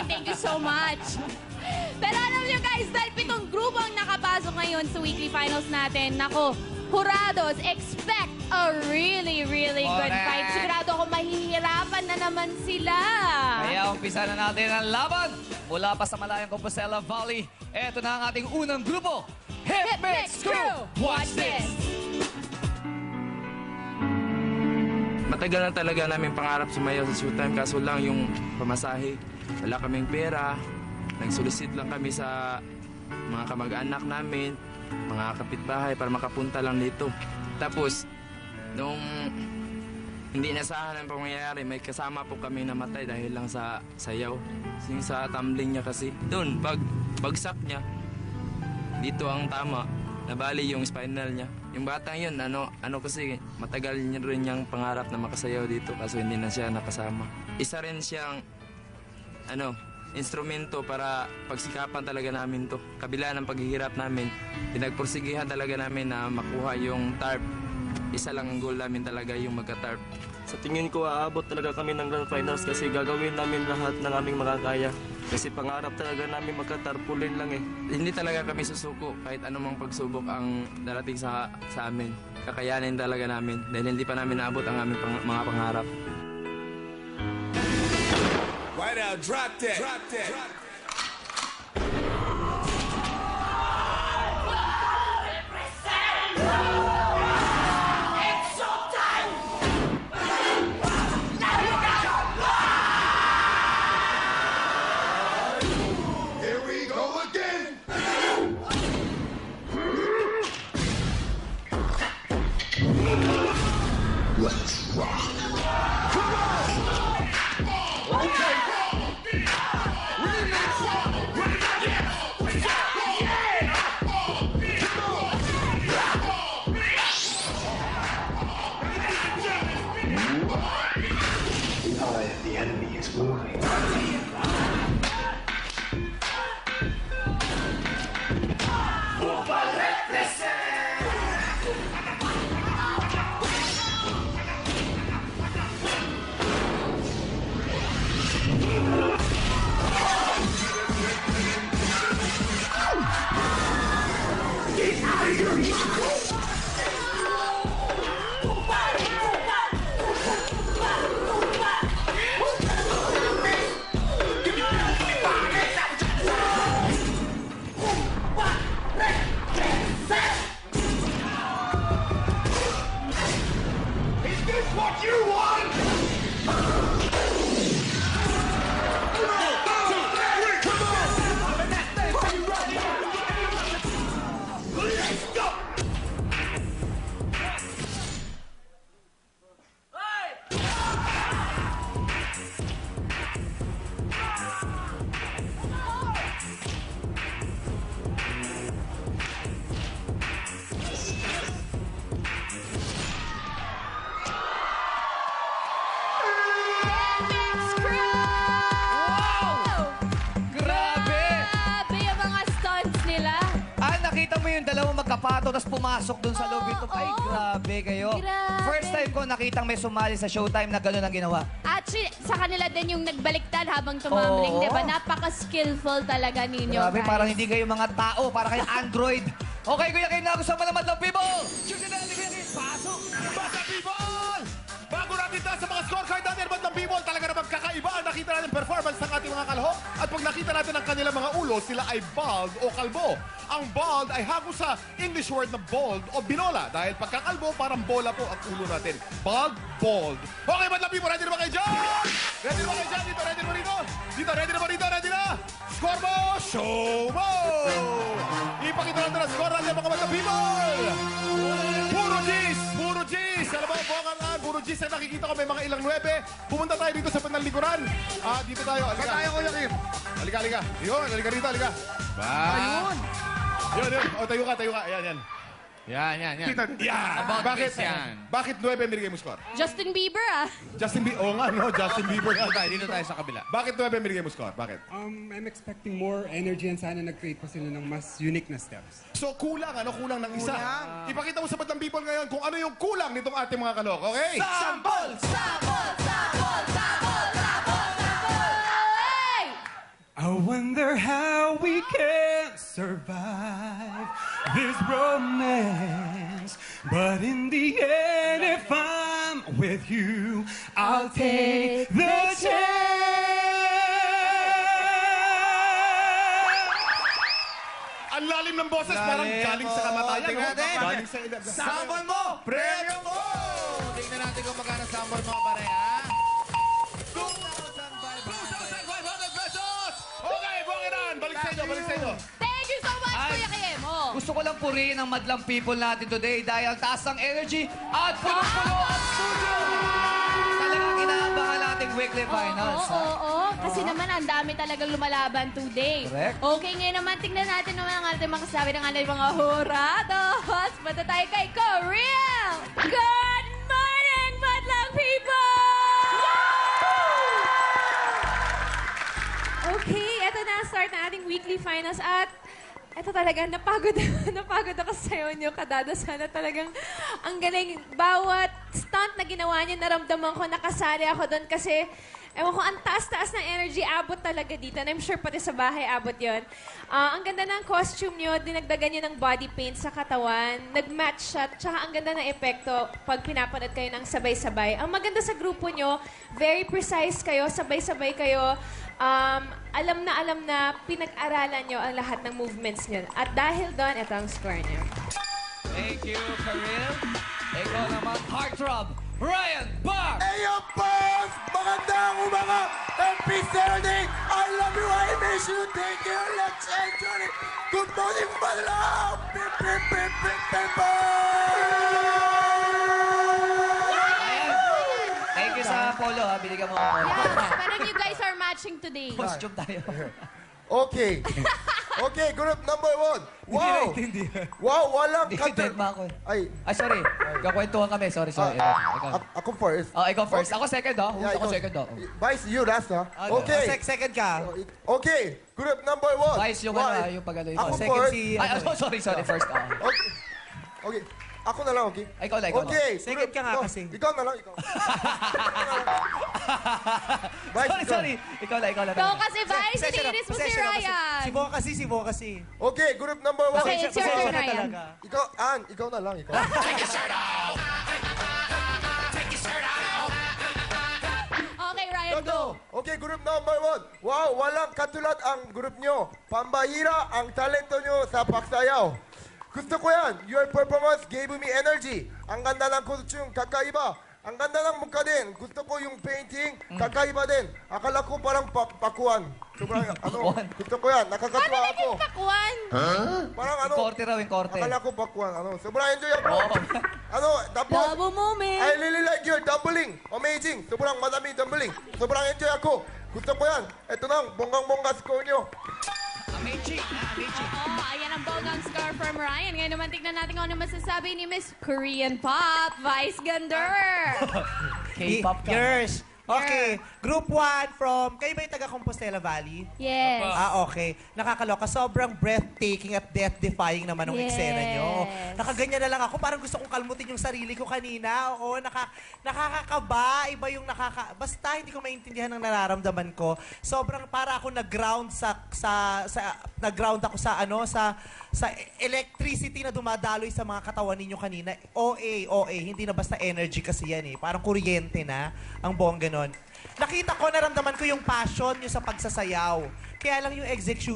Thank you so much. Pero alam nyo guys, dahil 7 grupo ang nakapasok ngayon sa weekly finals natin, nako, Jurados, expect a really good fight. Sigurado ako mahihirapan na naman sila. Kaya umpisa na natin ang laban. Mula pa sa Malayang Compostela Valley, eto na ang ating unang grupo. Hitmix Crew! Watch this! Matagal na talaga namin pangarap sumayaw sa Showtime, kaso lang yung pamasahe. Wala kaming pera. Nagsolicit lang kami sa mga kamag-anak namin, mga kapitbahay para makapunta lang dito. Tapos, nung hindi nasahan ang pangyayari, may kasama po kami namatay dahil lang sa sayaw. Yung sa tumbling niya kasi. Doon, bagsak niya, dito ang tama, nabali yung spinal niya. Yung batang yun, ano kasi, matagal niya rin niyang pangarap na makasayaw dito kaso hindi na siya nakasama. Isa rin siyang, instrumento para pagsikapan talaga namin to. Kabila ng paghihirap namin, pinagpursigihan talaga namin na makuha yung tarp. Isa lang ang goal namin talaga yung magka-tarp. Sa tingin ko, aabot talaga kami ng Grand Finals kasi gagawin namin lahat ng aming makakaya. Kasi pangarap talaga namin magka-tarpaulin lang eh. Hindi talaga kami susuko kahit anumang pagsubok ang darating sa amin. Kakayanin talaga namin dahil hindi pa namin naabot ang aming mga pangarap. Right out, drop that. Drop that. Here we go again. Let's rock. The enemy is moving. Is this what you want? Hitmix Crew! Grabe! Grabe yung mga stunts nila. Nakita mo yung dalawang magkapato tapos pumasok dun sa loob ito. Ay, grabe kayo. Grabe. First time ko nakitang may sumali sa Showtime na gano'n ang ginawa. Actually, sa kanila din yung nagbaliktad habang tumambling, Oo. di ba? Napaka-skillful talaga ninyo, Grabe, guys. parang hindi kayo mga tao, parang kayo android. Okay, Kuya Kim, na gusto mo naman ng people! Shoot na natin, Kuya Kim! Pasok! Basta people! Bago natin tayo sa mga scorecard natin, Bandang People, talaga namang kakaiba ang nakita natin performance ng ating mga kalahok. At pag nakita natin ang kanilang mga ulo, sila ay bald o kalbo. Ang bald ay hago sa English word na bald o binola. Dahil pagkakalbo, parang bola po ang ulo natin. Bald, bald. Okay, Bandang People, ready na ba kayo dyan? Ready na ba kayo dyan? Dito, ready na ba rito? Dito, ready na ba rito? Ready na? Score mo! Show mo! Ipakita natin ang score natin, mga Bandang People! Puro G's! Puro G's! Alam mo, bongan puro G's na nakikita ko may mga ilang 9. Pumunta tayo dito sa panalikuran. Dito tayo. Halika. Saan tayo, Kuya Kim? Halika, halika. Yun, halika rito, halika. Ayun. Yun. O, tayo ka. Ayan, yan. Yan. Yan. About Bakit? this yan. Bakit 9 binigay mo score? Justin Bieber, ah. Justin Bieber. Oo nga, no? Justin Bieber. Dito tayo sa kabila. Bakit 9 binigay mo score? Bakit? I'm expecting more energy and sana nag-create pa sila ng mas unique na steps. So, kulang. Ano kulang ng isa? Ipakita mo sa Bandang People ngayon kung ano yung kulang nitong ating mga kalok. Okay? Sample! Sabol! Sabol! Sabol! Sabol! Sabol! Hey! wonder how we can survive this romance. But in the end, if I'm with you, I'll take the chance. Ang lalim ng boses, parang galing sa kamatayan. Tingnan no? natin. Galing sa Sample mo! Premyo mo! Tingnan natin kung magkano sample mo pare, ha? 2,500 pesos! Okay, Bongiran! Balik sa inyo, balik sa inyo. Thank you so much, Ay. Kuya Kemo. Gusto ko lang purihin ang madlang people natin today dahil ang taas ng energy at punong-puno ang studio! Talagang inaabangan nating weekly finals. Oo, ha? oo. Kasi naman, ang dami talagang lumalaban today. Correct. Okay, ngayon naman, tingnan natin naman ang ating mga kasabi ng ating mga hurados. Punta tayo kay Korean! Good morning, madlang people! Okay, eto na ang start ng ating weekly finals at eto talaga, napagod, napagod ako sa inyo, kadadasan na talagang ang galing. Bawat stunt na ginawa niyo, naramdaman ko, nakasali ako doon kasi ewan ko, ang taas-taas ng energy, abot talaga dito. And I'm sure pati sa bahay, abot yon. Ang ganda ng costume nyo, dinagdagan nyo ng body paint sa katawan, nag-match siya, tsaka ang ganda ng epekto pag pinapanood kayo ng sabay-sabay. Ang maganda sa grupo nyo, very precise kayo, sabay-sabay kayo. Alam na pinag-aralan nyo ang lahat ng movements nyo. At dahil doon, ito ang score nyo. Thank you, Karil. Ikaw naman, heartthrob, Ryan Barr! Ayo, boss! Magandang umaga! Happy Saturday! I love you, I miss you, take care, let's enjoy it! Good morning, Madlang! Pip, pip, pip, pip, pip, Ayan. Thank you sa polo, ha. Binigyan mo ako. Yes, parang you guys are matching today. Costume tayo. Okay. Okay, group number 1. Wow! Wow, walang Hindi, cutter. dead ba ako? Ay, Ay, sorry. Kakwentuhan kami. Sorry. Ikaw. ako first. Oh, ikaw first. Ako second, oh. Yeah, Ako ikaw- second, oh. Vice, you last, ha? Okay. Second ka. Okay, group number 1. Vice, yung ano, yung pag-ano yun. Ako Second first. si... Ay, sorry. First, oh. Okay. Okay. Ako na lang, okay? Ikaw lang. Okay. Second ka nga no, kasi. Ikaw na lang, ikaw. Vice, ikaw. Sorry. Ikaw lang. So, kasi Vice, iniinis mo si Ryan. Si Bo kasi. Okay, group number 1. Okay, it's your turn, Ryan. Ikaw, Ann, ikaw na lang, ikaw. Okay, Ryan, go. Okay, group number 1. Wow, walang katulad ang group nyo. Pambahira ang talento nyo sa pagsayaw. Gusto ko yan. Your performance gave me energy. Ang ganda ng costume, kakaiba. Ang ganda ng mukha din. Gusto ko yung painting, kakaiba din. Akala ko parang pakuan. Sobrang, Pakuan? gusto ko yan. Ano Nakakatuwa ako. naging pakwan? Parang Yung korte raw, yung korte. Akala ko pakuan. Sobrang enjoy ako. Oo. Tapos, Double moment. I really like your dumpling. Amazing. Sobrang madami dumpling. Sobrang enjoy ako. Gusto ko yan. Ito na, bonggang-bongga score nyo. Amazing. Oo, ayan ang bonggang score from Ryan. Ngayon naman tignan natin kung ano masasabi ni Miss Korean Pop, Vice Gander. K-pop ka. Girls. Okay, group 1 from... Kayo ba yung taga Compostela Valley? Yes. Okay. Nakakaloka. Sobrang breathtaking at death-defying naman ng Yes. eksena nyo. Nakaganyan na lang ako. Parang gusto kong kalmutin yung sarili ko kanina. Oo, nakakakaba. Iba yung Basta hindi ko maintindihan ang nararamdaman ko. Sobrang para ako nag-ground nag-ground ako sa electricity na dumadaloy sa mga katawan ninyo kanina. OA. Hindi na basta energy kasi yan eh. Parang kuryente na ang bongga nun. Nakita ko, naramdaman ko yung passion nyo sa pagsasayaw. Kaya lang yung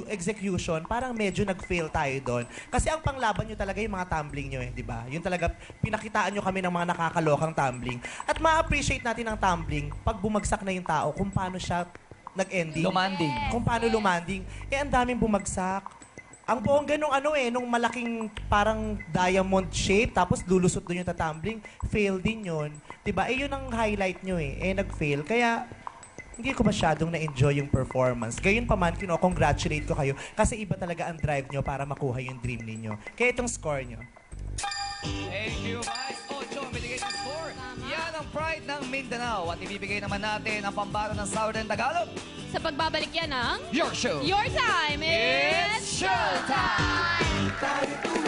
execution, parang medyo nag-fail tayo doon. Kasi ang panglaban nyo talaga yung mga tumbling nyo eh, di ba? Yung talaga, pinakitaan nyo kami ng mga nakakalokang tumbling. At ma-appreciate natin ang tumbling pag bumagsak na yung tao, kung paano siya nag-ending. Lumanding. Kung paano lumanding. Eh, ang daming bumagsak. Ang bongga nung nung malaking parang diamond shape, tapos lulusot doon yung tatumbling, fail din yun. Diba? Eh, yun ang highlight nyo eh. Eh, nag-fail. Kaya, hindi ko masyadong na-enjoy yung performance. Gayon pa man, congratulate ko kayo kasi iba talaga ang drive nyo para makuha yung dream ninyo. Kaya itong score nyo. Thank you, Vice. 8 ang binigay ng score. Yan ang pride ng Mindanao. At ibibigay naman natin ang pambaro ng Southern Tagalog. Sa pagbabalik yan ng Your show. Your Time. It's Showtime!